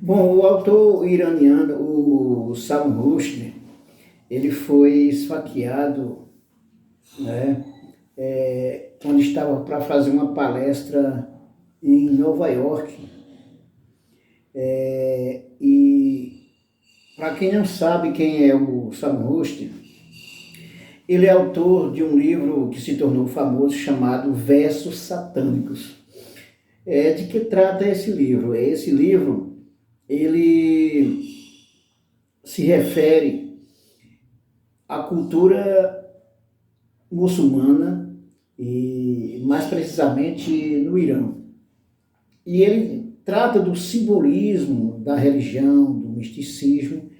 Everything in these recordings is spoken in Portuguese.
Bom, o autor iraniano, o Salman Rushdie, ele foi esfaqueado, né, quando estava para fazer uma palestra em Nova York. E para quem não sabe quem é o Salman Rushdie, ele é autor de um livro que se tornou famoso chamado Versos Satânicos. De que trata esse livro? Esse livro, ele se refere à cultura muçulmana e mais precisamente no Irã. E ele trata do simbolismo da religião, do misticismo.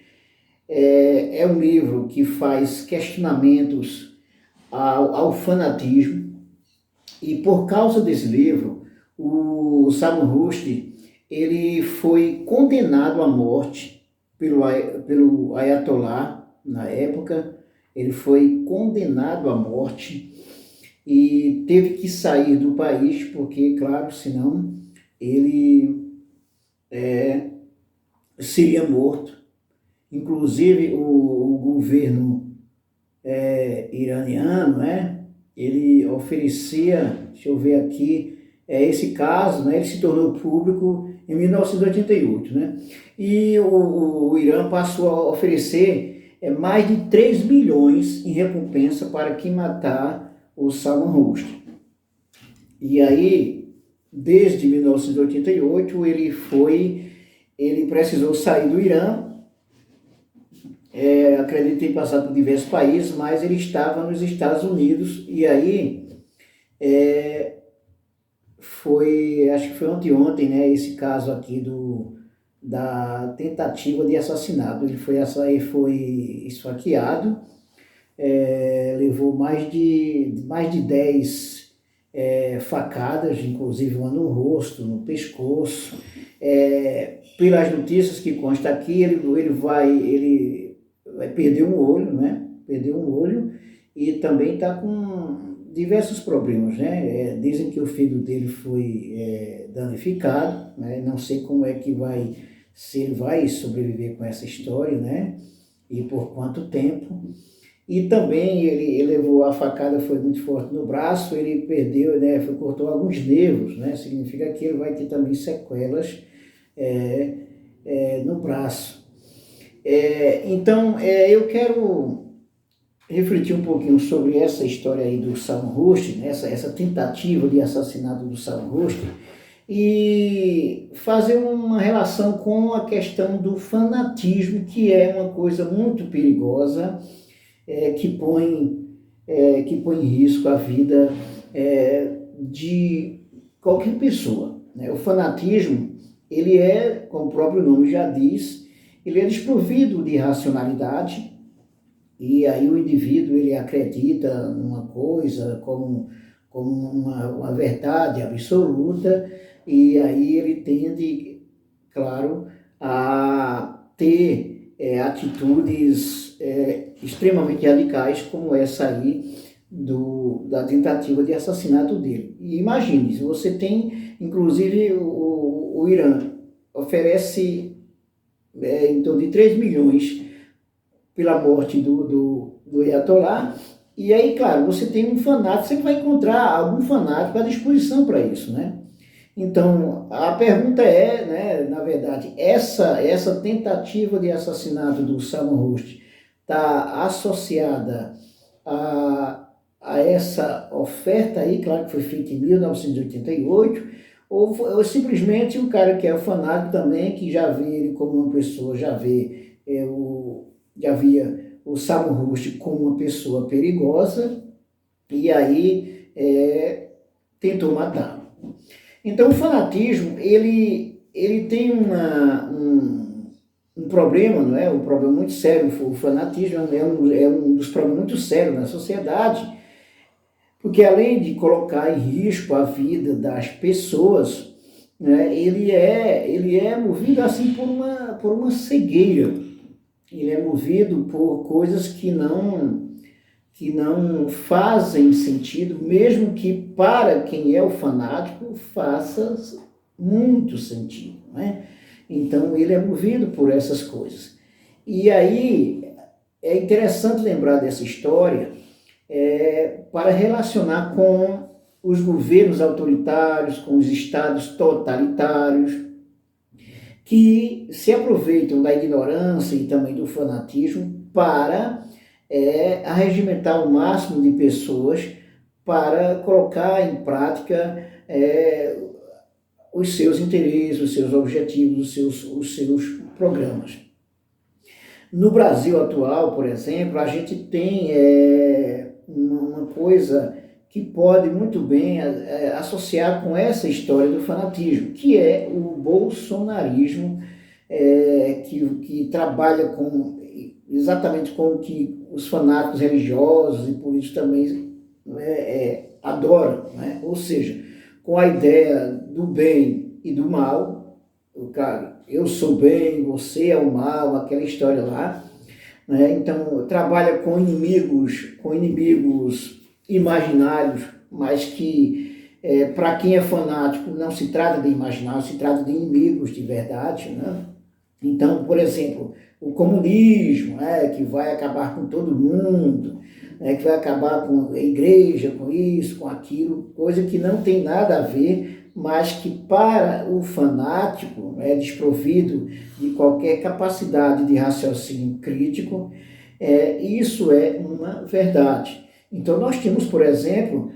É um livro que faz questionamentos ao fanatismo, e por causa desse livro, o Salman Rushdie ele foi condenado à morte pelo Ayatollah na época. Ele foi condenado à morte e teve que sair do país porque, claro, senão ele seria morto. Inclusive o governo iraniano, né, ele oferecia, deixa eu ver aqui, esse caso, né, ele se tornou público em 1988, né, e o Irã passou a oferecer mais de 3 milhões em recompensa para quem matar o Salman Rushdie. E aí, desde 1988, ele precisou sair do Irã. Acredito ter passado por diversos países, mas ele estava nos Estados Unidos. E aí acho que foi ontem, né, esse caso aqui da tentativa de assassinato. Ele foi esfaqueado, levou mais de 10 facadas, inclusive uma no rosto, no pescoço. Pelas notícias que consta aqui, ele vai perder um olho, né? Perdeu um olho e também está com diversos problemas, né? Dizem que o filho dele foi danificado, né? Não sei como é que se ele vai sobreviver com essa história, né? E por quanto tempo. E também ele levou a facada, foi muito forte no braço, ele perdeu, né? Cortou alguns nervos, né? Significa que ele vai ter também sequelas no braço. Então, eu quero refletir um pouquinho sobre essa história aí do Salman Rushdie, né? essa tentativa de assassinato do Salman Rushdie, e fazer uma relação com a questão do fanatismo, que é uma coisa muito perigosa, que põe em risco a vida de qualquer pessoa, né? O fanatismo, ele como o próprio nome já diz, ele é desprovido de racionalidade, e aí o indivíduo ele acredita numa coisa como uma verdade absoluta, e aí ele tende, claro, a ter atitudes extremamente radicais, como essa aí da tentativa de assassinato dele. E imagine, se você tem, inclusive o Irã oferece em torno de 3 milhões pela morte do Ayatollah, e aí, claro, você tem um fanático, você vai encontrar algum fanático à disposição para isso, né? Então, a pergunta né, na verdade, essa tentativa de assassinato do Salman Rushdie está associada a essa oferta aí, claro que foi feita em 1988, ou simplesmente o cara que é fanático também, que já vê ele como uma pessoa, já via o Salman Rushdie como uma pessoa perigosa, e aí tentou matá-lo. Então o fanatismo, ele tem um problema, não é? Um problema muito sério. O fanatismo é um dos problemas muito sérios na sociedade, porque além de colocar em risco a vida das pessoas, né, ele é movido assim por uma cegueira. Ele é movido por coisas que não fazem sentido, mesmo que para quem é o fanático faça muito sentido, né? Então ele é movido por essas coisas. E aí é interessante lembrar dessa história para relacionar com os governos autoritários, com os estados totalitários, que se aproveitam da ignorância e também do fanatismo para arregimentar o máximo de pessoas para colocar em prática os seus interesses, os seus objetivos, os seus programas. No Brasil atual, por exemplo, a gente tem uma coisa que pode muito bem associar com essa história do fanatismo, que é o bolsonarismo, que trabalha exatamente com o que os fanáticos religiosos e políticos também adoram, né? Ou seja, com a ideia do bem e do mal, eu sou bem, você é o mal, aquela história lá, né? Então trabalha com inimigos imaginários, mas que para quem é fanático não se trata de imaginário, se trata de inimigos de verdade, né? Então, por exemplo, o comunismo, que vai acabar com todo mundo, que vai acabar com a igreja, com isso, com aquilo, coisa que não tem nada a ver, mas que para o fanático, desprovido de qualquer capacidade de raciocínio crítico, isso é uma verdade. Então nós temos, por exemplo,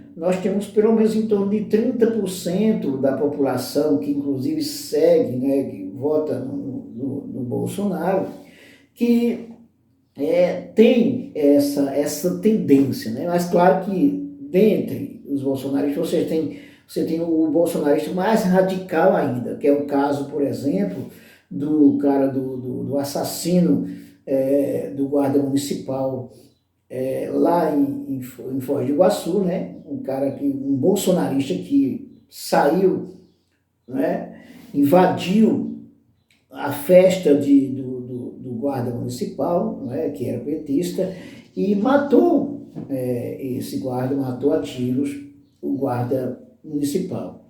pelo menos em torno de 30% da população que inclusive segue, que vota no Bolsonaro, que tem essa tendência, né? Mas claro que dentre os bolsonaristas você tem o bolsonarista mais radical ainda, que é o caso, por exemplo, do cara do assassino do guarda municipal lá em Foz do Iguaçu, né? Um bolsonarista que saiu, né? Invadiu a festa do guarda municipal, né? Que era petista, e matou esse guarda, matou a tiros o guarda municipal.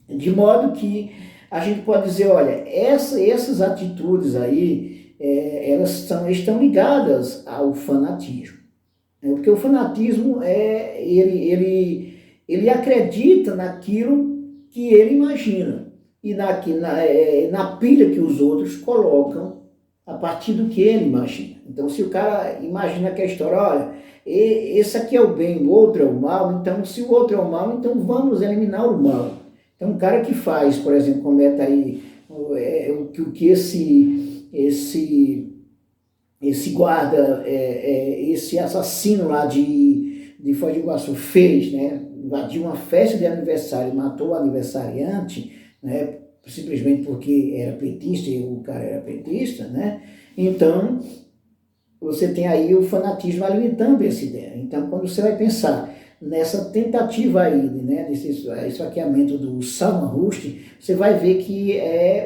De modo que a gente pode dizer, olha, essas atitudes aí, elas estão ligadas ao fanatismo. Porque o fanatismo ele acredita naquilo que ele imagina e na pilha que os outros colocam a partir do que ele imagina. Então, se o cara imagina que a história, olha, esse aqui é o bem, o outro é o mal, então se o outro é o mal, então vamos eliminar o mal. Então, um cara que faz, por exemplo, cometa aí o que esse guarda, esse assassino lá de Foz do Iguaçu fez, né? Invadiu uma festa de aniversário, matou o aniversariante, né? Simplesmente porque era petista e o cara era petista, né? Então, você tem aí o fanatismo alimentando essa ideia. Então, quando você vai pensar nessa tentativa aí, né, desse esfaqueamento do Salman Rushdie, você vai ver que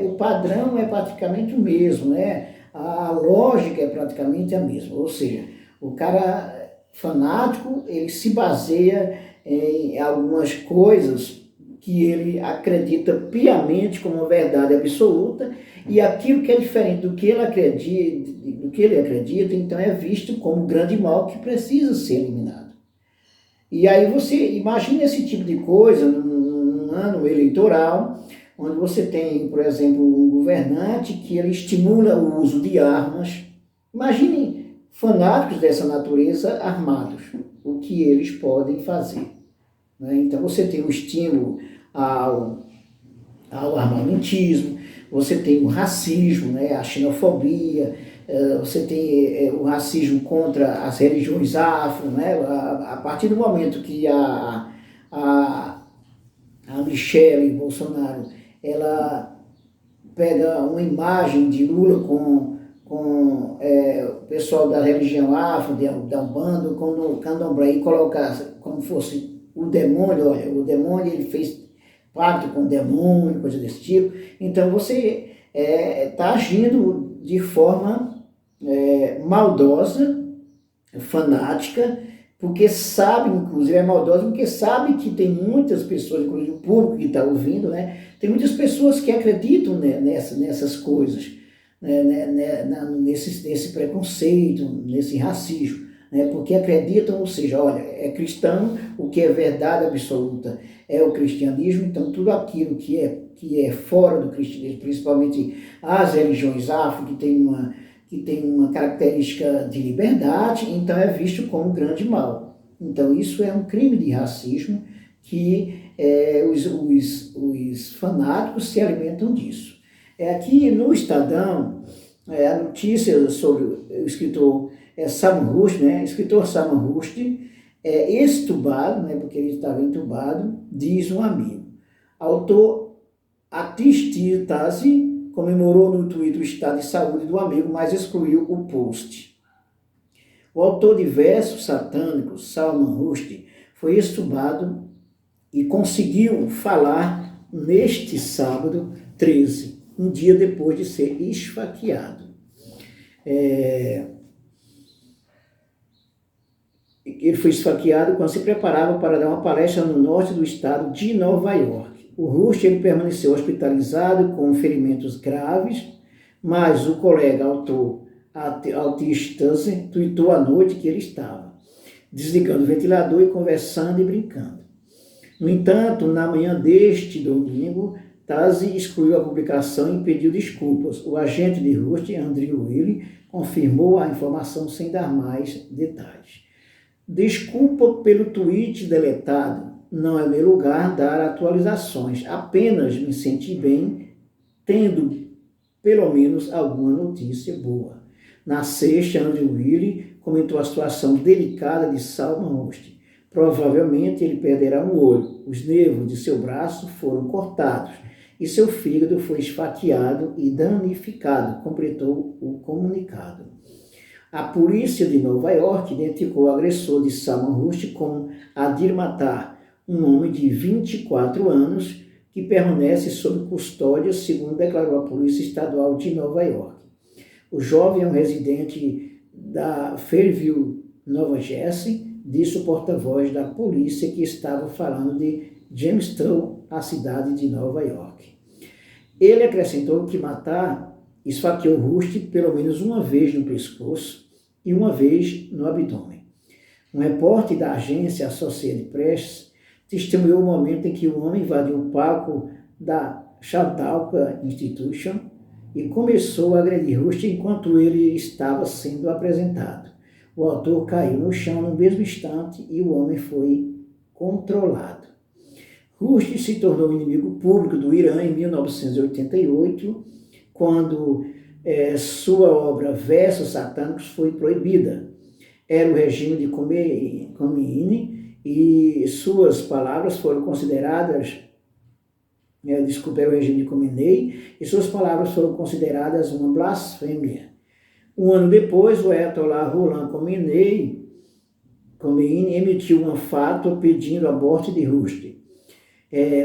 o padrão é praticamente o mesmo, né? A lógica é praticamente a mesma, ou seja, o cara fanático, ele se baseia em algumas coisas que ele acredita piamente como verdade absoluta, e aquilo que é diferente do que ele acredita, então é visto como grande mal que precisa ser eliminado. E aí você imagina esse tipo de coisa num ano eleitoral, onde você tem, por exemplo, um governante que ele estimula o uso de armas. Imaginem fanáticos dessa natureza armados, o que eles podem fazer, né? Então você tem o estímulo ao armamentismo, você tem o racismo, né? A xenofobia, você tem o racismo contra as religiões afro, né? A partir do momento que a Michelle Bolsonaro, ela pega uma imagem de Lula com o pessoal da religião afro, da Umbanda, com o candomblé, e coloca como fosse o demônio, olha, o demônio, ele fez pacto com o demônio, coisa desse tipo. Então você está agindo de forma maldosa, fanática, porque sabe, inclusive é maldosa, porque sabe que tem muitas pessoas, inclusive o público que está ouvindo, né? Tem muitas pessoas que acreditam nessas coisas, nesse preconceito, nesse racismo, né? Porque acreditam, ou seja, olha, é cristão, o que é verdade absoluta é o cristianismo, então tudo aquilo que é fora do cristianismo, principalmente as religiões afro, que tem uma característica de liberdade, então é visto como um grande mal. Então isso é um crime de racismo que os fanáticos se alimentam disso. Aqui no Estadão, a notícia sobre o escritor Salman Rushdie, né? O escritor Salman Rushdie é extubado, né? Porque ele estava entubado, diz um amigo. Autor Atish Tazi comemorou no Twitter o estado de saúde do amigo, mas excluiu o post. O autor de versos satânicos, Salman Rushdie, foi extubado e conseguiu falar neste sábado 13, um dia depois de ser esfaqueado. Ele foi esfaqueado quando se preparava para dar uma palestra no norte do estado de Nova York. O Rushdie ele permaneceu hospitalizado com ferimentos graves, mas o colega autor Atish Tazi tweetou à noite que ele estava desligando o ventilador e conversando e brincando. No entanto, na manhã deste domingo, Tazi excluiu a publicação e pediu desculpas. O agente de Rushdie, Andrew Willey, confirmou a informação sem dar mais detalhes. Desculpa pelo tweet deletado. Não é meu lugar dar atualizações. Apenas me senti bem tendo pelo menos alguma notícia boa. Na sexta, Andrew Willey comentou a situação delicada de Salman Rushdie. Provavelmente ele perderá um olho. Os nervos de seu braço foram cortados e seu fígado foi esfaqueado e danificado, completou o comunicado. A polícia de Nova York identificou o agressor de Salman Rushdie como Adil Matar, um homem de 24 anos que permanece sob custódia, segundo declarou a Polícia Estadual de Nova York. O jovem é um residente da Fairview, Nova Jersey, disse o porta-voz da polícia que estava falando de Jamestown, a cidade de Nova York. Ele acrescentou que Matar esfaqueou Rushdie pelo menos uma vez no pescoço e uma vez no abdômen. Um repórter da agência Associated Press testemunhou o momento em que o homem invadiu o palco da Chautauqua Institution e começou a agredir Rushdie enquanto ele estava sendo apresentado. O autor caiu no chão no mesmo instante e o homem foi controlado. Rushdie se tornou inimigo público do Irã em 1988, quando sua obra Versos Satânicos foi proibida. Era o regime de Khomeini e suas palavras foram consideradas, era o regime de Khomeini e suas palavras foram consideradas uma blasfêmia. Um ano depois, o Ayatollah Ruhollah Khomeini emitiu uma fatwa pedindo a morte de Rushdie.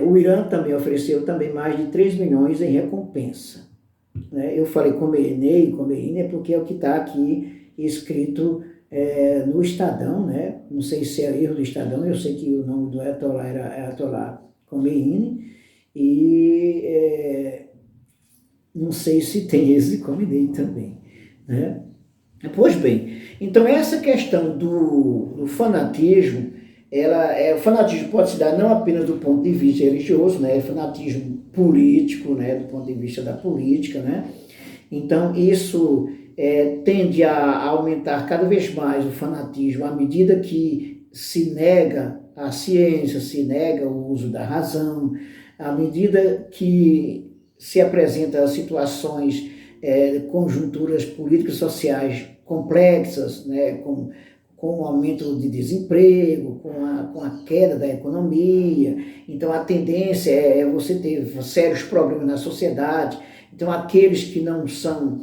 O Irã também ofereceu mais de 3 milhões em recompensa. Eu falei Khomeini é porque é o que está aqui escrito no Estadão, né? Não sei se é erro do Estadão, eu sei que o nome do Ayatollah era Ayatollah Khomeini, e não sei se tem esse de Khomeini também, né? Pois bem, então essa questão do fanatismo, o fanatismo pode se dar não apenas do ponto de vista religioso, né? Fanatismo político, né? Do ponto de vista da política, né? Então isso tende a aumentar cada vez mais o fanatismo à medida que se nega a ciência, se nega o uso da razão, à medida que se apresentam situações, conjunturas políticas sociais complexas, né, com o aumento de desemprego, com a queda da economia. Então a tendência é você ter sérios problemas na sociedade. Então aqueles que não são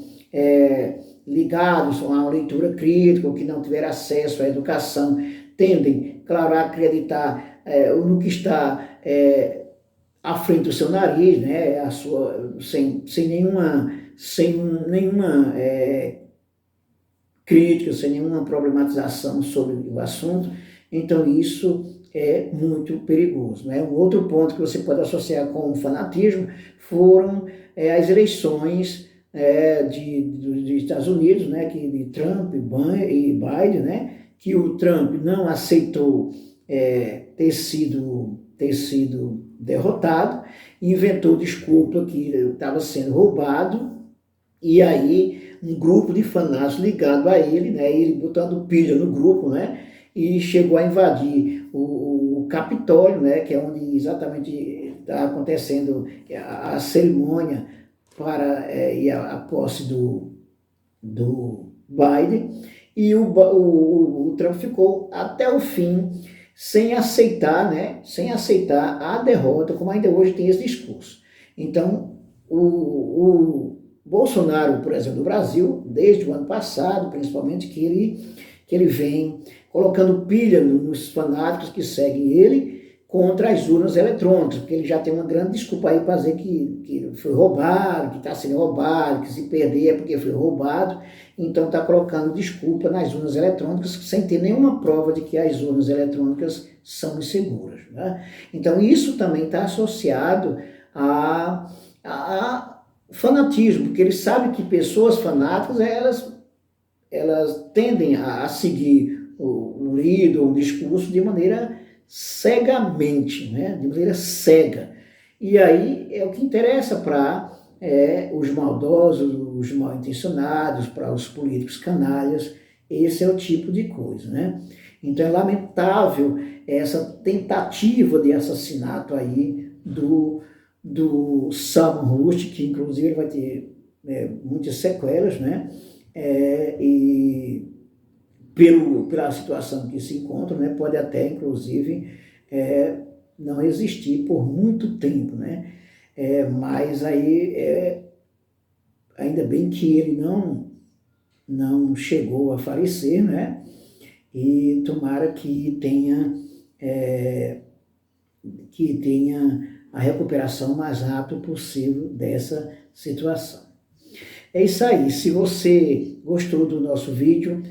ligados a uma leitura crítica, ou que não tiveram acesso à educação, tendem, claro, a acreditar no que está à frente do seu nariz, né, sem nenhuma crítica, sem nenhuma problematização sobre o assunto. Então isso é muito perigoso, né? Um outro ponto que você pode associar com o fanatismo foram as eleições dos Estados Unidos, né? Que de Trump e Biden, né? Que o Trump não aceitou ter sido derrotado, inventou desculpa que estava sendo roubado, e aí um grupo de fanáticos ligado a ele, né? Ele botando pilha no grupo, né? E chegou a invadir o Capitólio, né, que é onde exatamente está acontecendo a cerimônia para a posse do Biden, e o Trump ficou até o fim sem aceitar, né, sem aceitar a derrota, como ainda hoje tem esse discurso. Então, o Bolsonaro, por exemplo, do Brasil, desde o ano passado, principalmente, que ele vem colocando pilha nos fanáticos que seguem ele contra as urnas eletrônicas, porque ele já tem uma grande desculpa aí para dizer que foi roubado, que está sendo roubado, que se perder é porque foi roubado. Então está colocando desculpa nas urnas eletrônicas sem ter nenhuma prova de que as urnas eletrônicas são inseguras, né? Então isso também está associado a fanatismo, porque ele sabe que pessoas fanáticas, elas tendem a seguir o líder, o discurso de maneira cegamente, né? De maneira cega. E aí é o que interessa para os maldosos, os mal intencionados, para os políticos canalhas. Esse é o tipo de coisa, né? Então é lamentável essa tentativa de assassinato aí do Salman Rushdie, que inclusive ele vai ter muitas sequelas, né? E pela situação que se encontra, né, pode até, inclusive, não existir por muito tempo, né? Mas aí, ainda bem que ele não chegou a falecer, né? E tomara que tenha a recuperação mais rápido possível dessa situação. É isso aí. Se você gostou do nosso vídeo,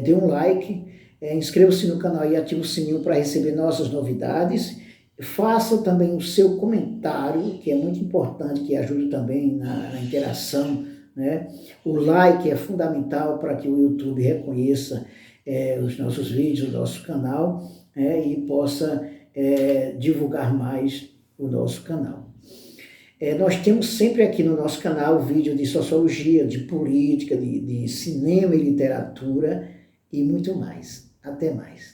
dê um like, inscreva-se no canal e ative o sininho para receber nossas novidades. Faça também o seu comentário, que é muito importante, que ajuda também na interação, né? O like é fundamental para que o YouTube reconheça os nossos vídeos, o nosso canal, e possa divulgar mais o nosso canal. Nós temos sempre aqui no nosso canal vídeo de sociologia, de política, de cinema e literatura e muito mais. Até mais.